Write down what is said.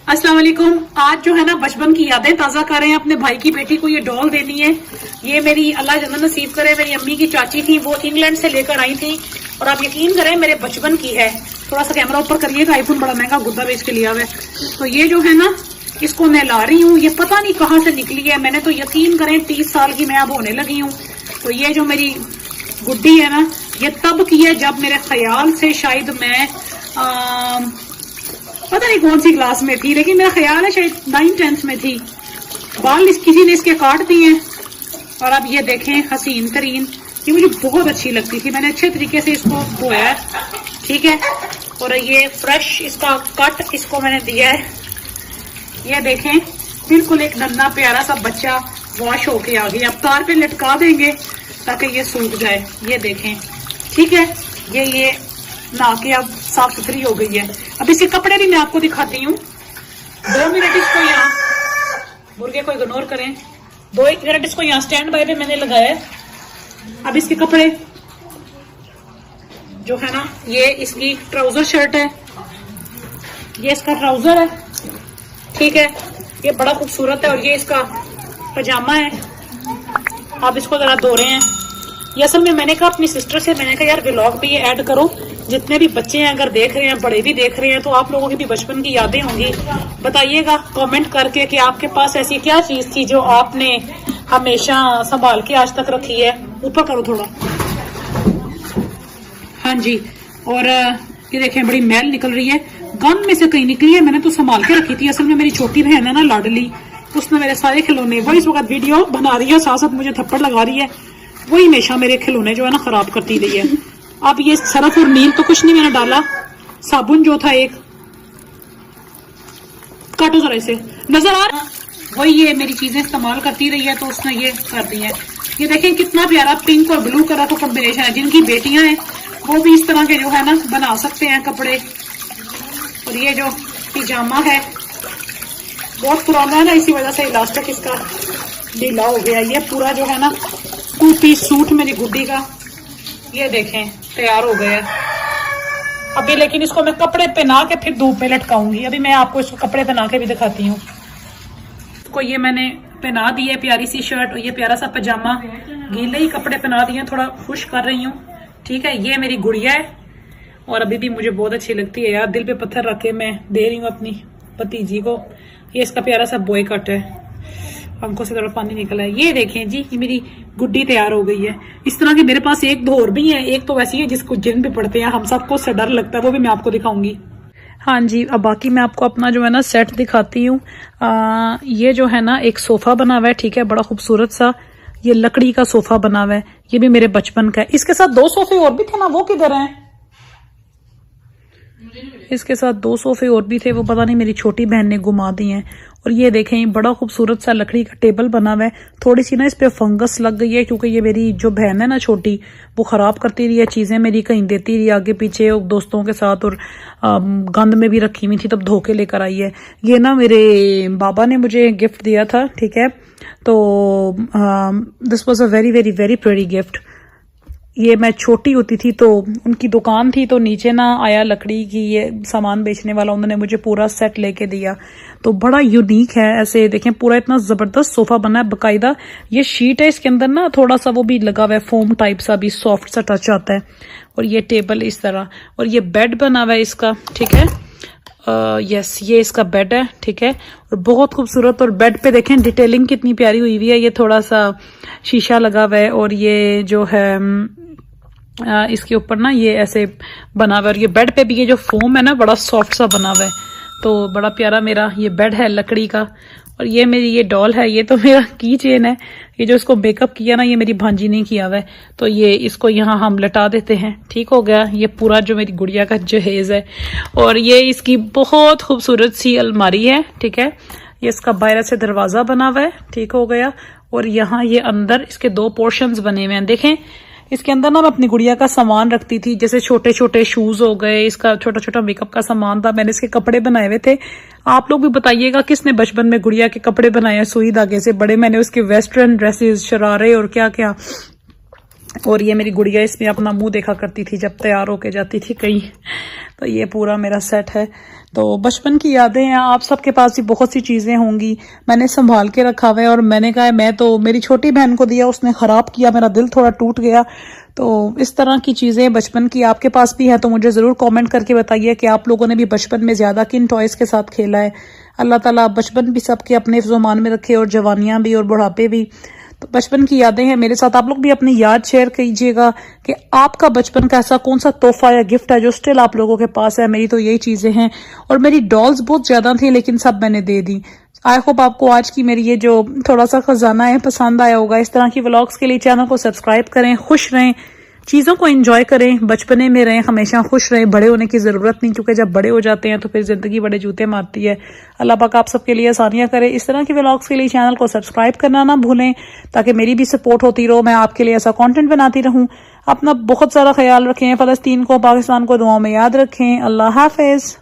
अस्सलाम वालेकुम। आज जो है ना बचपन की यादें ताजा कर रहे हैं। अपने भाई की बेटी को ये डॉल देनी है। ये मेरी अल्लाह जन्नत नसीब करे, मेरी अम्मी की चाची थी, वो इंग्लैंड से लेकर आई थी और आप यकीन करें मेरे बचपन की है। थोड़ा सा कैमरा ऊपर करिएगा, आईफोन बड़ा महंगा गुद्दा बेच के लिया हुआ है। तो ये जो है ना इसको मैं ला रही हूँ, ये पता नहीं कहाँ से निकली है। मैंने तो यकीन करें 30 साल की मैं अब होने लगी हूँ। तो ये जो मेरी गुड्डी है ना, ये तब की है जब मेरे ख्याल से शायद मैं पता नहीं कौन सी क्लास में थी, लेकिन मेरा ख्याल है शायद 9th-10th में थी। बाल किसी ने इसके काट दिए और अब ये देखें हसीन तरीन। ये मुझे बहुत अच्छी लगती थी, मैंने अच्छे तरीके से इसको धोया है, ठीक है। और ये फ्रेश इसका कट इसको मैंने दिया है। ये देखें बिल्कुल एक नन्हा प्यारा सा बच्चा वॉश होके आ गया। अब तार पे लटका देंगे ताकि ये सूख जाए। ये देखें, ठीक है। ये नहा के अब साफ सुथरी हो गई है। अब इसके कपड़े भी मैं आपको दिखाती हूँ। 2 मिनट इसको यहाँ, मुर्गे को इग्नोर करें, 2-1 मिनट इसको यहाँ स्टैंड बाय पे मैंने लगाया है। अब इसके कपड़े जो है ना, ये इसकी ट्राउजर शर्ट है, ये इसका ट्राउजर है, ठीक है। ये बड़ा खूबसूरत है और ये इसका पजामा है। आप इसको जरा धो रहे हैं। ये असल में मैंने कहा अपनी सिस्टर से, मैंने कहा यार व्लॉग पे ये ऐड करो, जितने भी बच्चे हैं अगर देख रहे हैं, बड़े भी देख रहे हैं, तो आप लोगों की भी बचपन की यादें होंगी। बताइएगा कमेंट करके कि आपके पास ऐसी क्या चीज थी जो आपने हमेशा संभाल के आज तक रखी है। ऊपर करो थोड़ा, हाँ जी। और ये देखें बड़ी मैल निकल रही है, गन में से कहीं निकली है, मैंने तो संभाल के रखी थी। असल में मेरी छोटी बहन है ना लाडली, उसने मेरे सारे खिलौने, वो इस वक्त वीडियो बना रही है, साथ साथ मुझे थप्पड़ लगा रही है। वही हमेशा मेरे खिलौने जो है ना खराब करती रही है। अब ये सरफ और नील तो कुछ नहीं मैंने डाला, साबुन जो था एक, काटो जरा इसे, नजर आ रहा, वही ये मेरी चीजें इस्तेमाल करती रही है तो उसने ये कर दी है। ये देखें कितना प्यारा पिंक और ब्लू कलर का कॉम्बिनेशन है। जिनकी बेटियां हैं वो भी इस तरह के जो है ना बना सकते हैं कपड़े। और ये जो पिजामा है बहुत पुराना है ना, इसी वजह से इलास्टिक इसका ढीला हो गया। ये पूरा जो है ना 2 पीस सूट मेरी गुड्डी का, ये देखें तैयार हो गया अभी। लेकिन इसको मैं कपड़े पहना के फिर धूप में लटकाऊंगी। अभी मैं आपको इसको कपड़े पहना के भी दिखाती हूँ। इसको ये मैंने पहना दी है प्यारी सी शर्ट और ये प्यारा सा पजामा, गीले ही कपड़े पहना दिए, थोड़ा खुश कर रही हूँ, ठीक है। ये मेरी गुड़िया है और अभी भी मुझे बहुत अच्छी लगती है यार। दिल पे पत्थर रख के मैं दे रही हूँ अपनी भतीजी को। ये इसका प्यारा सा बॉय कट है, आंखों से थोड़ा पानी निकला है। ये देखें जी, ये मेरी गुड्डी तैयार हो गई है। इस तरह के मेरे पास 1-2 और भी हैं। एक तो वैसी है जिसको जिन पे पड़ते हैं हम सबको, उससे डर लगता है, वो भी मैं आपको दिखाऊंगी। हाँ जी, अब बाकी मैं आपको अपना जो है ना सेट दिखाती हूँ। ये जो है ना एक सोफा बना हुआ है, ठीक है, बड़ा खूबसूरत सा। ये लकड़ी का सोफा बना हुआ है, ये भी मेरे बचपन का है। इसके साथ 2 सोफे और भी थे ना, वो किधर हैं? इसके साथ 2 सोफे और भी थे, वो पता नहीं मेरी छोटी बहन ने घुमा दिए हैं। और ये देखें बड़ा खूबसूरत सा लकड़ी का टेबल बना हुआ है। थोड़ी सी ना इस पे फंगस लग गई है क्योंकि ये मेरी जो बहन है ना छोटी, वो खराब करती रही है चीजें मेरी, कहीं देती रही आगे पीछे दोस्तों के साथ, और गंद में भी रखी हुई थी, तब धो के लेकर आई है। ये ना मेरे बाबा ने मुझे गिफ्ट दिया था, ठीक है। तो this was a very very very pretty gift. ये मैं छोटी होती थी तो उनकी दुकान थी, तो नीचे ना आया लकड़ी की ये सामान बेचने वाला, उन्होंने मुझे पूरा सेट लेके दिया। तो बड़ा यूनिक है, ऐसे देखें पूरा इतना जबरदस्त सोफा बना है बकायदा। ये शीट है, इसके अंदर ना थोड़ा सा वो भी लगा हुआ है, फोम टाइप सा भी, सॉफ्ट सा टच आता है। और ये टेबल इस तरह, और ये बेड बना हुआ है इसका, ठीक है। यस, ये इसका बेड है, ठीक है, और बहुत खूबसूरत। और बेड पे देखें डिटेलिंग कितनी प्यारी हुई हुई है। ये थोड़ा सा शीशा लगा हुआ है और ये जो है इसके ऊपर ना ये ऐसे बना हुआ है। और ये बेड पे भी ये जो फोम है ना बड़ा सॉफ्ट सा बना हुआ है। तो बड़ा प्यारा मेरा ये बेड है लकड़ी का। और ये मेरी ये डॉल है, ये तो मेरा की चेन है। ये जो इसको मेकअप किया ना, ये मेरी भांजी ने किया हुआ है, तो ये इसको यहाँ हम लटा देते हैं, ठीक हो गया। ये पूरा जो मेरी गुड़िया का जहेज है। और ये इसकी बहुत खूबसूरत सी अलमारी है, ठीक है। ये इसका बाहर से दरवाजा बना हुआ है, ठीक हो गया। और यहाँ ये अंदर इसके 2 पोर्शंस बने हुए हैं। देखें इसके अंदर ना मैं अपनी गुड़िया का सामान रखती थी, जैसे छोटे छोटे शूज हो गए, इसका छोटा छोटा मेकअप का सामान था, मैंने इसके कपड़े बनाए हुए थे। आप लोग भी बताइएगा किसने बचपन में गुड़िया के कपड़े बनाए हैं सुई धागे से। बड़े मैंने उसके वेस्टर्न ड्रेसेस, शरारे और क्या क्या और ये मेरी गुड़िया इसमें अपना मुंह देखा करती थी जब तैयार होके जाती थी कहीं। तो ये पूरा मेरा सेट है। तो बचपन की यादें हैं, आप सबके पास भी बहुत सी चीज़ें होंगी, मैंने संभाल के रखा हुआ है। और मैंने कहा मैं तो मेरी छोटी बहन को दिया, उसने ख़राब किया, मेरा दिल थोड़ा टूट गया। तो इस तरह की चीज़ें बचपन की आपके पास भी है तो मुझे ज़रूर कमेंट करके बताइए कि आप लोगों ने भी बचपन में ज़्यादा किन टॉयज़ के साथ खेला है। अल्लाह ताला बचपन भी सबके अपने ज़ुमान में रखे और जवानियाँ भी और बुढ़ापे भी। तो बचपन की यादें हैं मेरे साथ। आप लोग भी अपनी याद शेयर कीजिएगा कि आपका बचपन का ऐसा कौन सा तोहफा या गिफ्ट है जो स्टिल आप लोगों के पास है। मेरी तो यही चीज़ें हैं। और मेरी डॉल्स बहुत ज़्यादा थी लेकिन सब मैंने दे दी। आई होप आपको आज की मेरी ये जो थोड़ा सा खजाना है पसंद आया होगा। इस तरह की व्लॉग्स के लिए चैनल को सब्सक्राइब करें, खुश रहें, चीज़ों को एंजॉय करें, बचपने में रहें, हमेशा खुश रहें। बड़े होने की ज़रूरत नहीं, क्योंकि जब बड़े हो जाते हैं तो फिर ज़िंदगी बड़े जूते मारती है। अल्लाह पाक आप सबके लिए आसानियां करे। इस तरह के व्लॉग्स के लिए चैनल को सब्सक्राइब करना ना भूलें ताकि मेरी भी सपोर्ट होती रहो, मैं आपके लिए ऐसा कंटेंट बनाती रहूं। अपना बहुत सारा ख्याल रखें, फ़लस्तीन को, पाकिस्तान को दुआओं में याद रखें। अल्लाह हाफिज़।